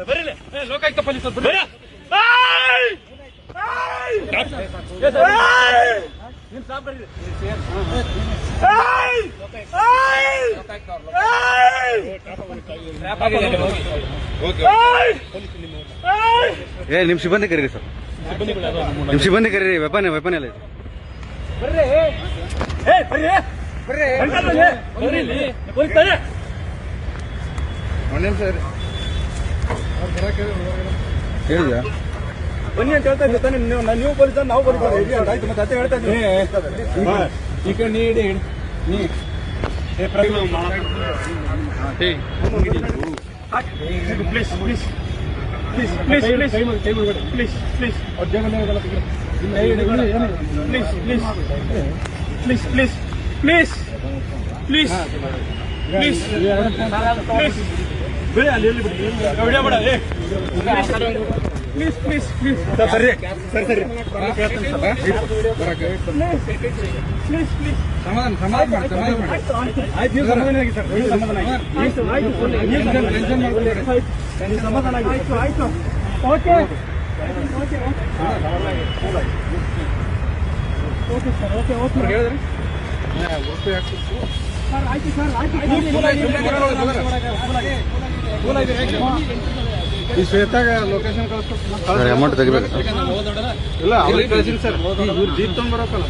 ಬರ್ರಿ ಲೋಕಾಯುಕ್ತ ಪೊಲೀಸ್ ಬರ್ರಿ ನಿಮ್ ಸಾಬ್ ಬರ್ರಿ ನಿಮ್ ಸಿಬ್ಬಂದಿ ಕರೀರಿ ಸರ್, ನಿಮ್ ಸಿಬ್ಬಂದಿ ಕರೀರಿ. ವೆಪನ್ ಎಲ್ಲ ಇದೆ. ಬರ್ರಿ ಹೇಳಿದ್ಯಾ? ಬನ್ನಿ ಅಂತ ಹೇಳ್ತಾ ಇದ್ದೆ ತಾನೆ ನೀವು ಪೊಲೀಸ್ ನಾವು ಪೊಲೀಸ್ ಆಯ್ತು. ಮತ್ತೆ ಅದೇ ಹೇಳ್ತಾ ಇದ್ದೀನಿ ಈ ಕಡೆ ನೀಡಿ please please please please please please ಅವ್ರ ಜೇಬಲ್ಲಿ please please please please please please ಬಿಡಿ ಅಲ್ಲಿ ಎಲ್ಲಿ ಬಿಡಿ ವಿಡಿಯೋ ಮಾಡ ಪ್ಲೀಸ್ ಪ್ಲೀಸ್ ಪ್ಲೀಸ್ ಸರಿ ಸರಿ ಸರಿ ಪ್ಲೀಸ್ ಪ್ಲೀಸ್ ಸಮಾಧಾನ ಆಯ್ತು. ನೀವು ಸಮಾಧಾನ ಆಗಿ ಸರ್, ನೀವು ಸಮಾಧಾನ ಆಗಿ ಸಮಾಧಾನ ಆಗಿ ಆಯ್ತು ಆಯ್ತು okay okay okay sir okay okay ಹೇಳಿದ್ರಿ ಸರ್ ಆಯ್ತು ಸರ್ ಆಯ್ತು. ಈ ಶ್ವೇತಾಗ ಲೊಕೇಶನ್ ಕಳಿಸ್ಬೇಕು, ಅಮೌಂಟ್ ತೆಗಿಬೇಕು ಇಲ್ಲ ಅವ್ರಿಗೆ ಕಳಿಸಿರಿ ಸರ್. ಇವ್ರು ಜೀಪ್ ತಗೊಂಡ್ ಬರೋಕಲ್ಲ.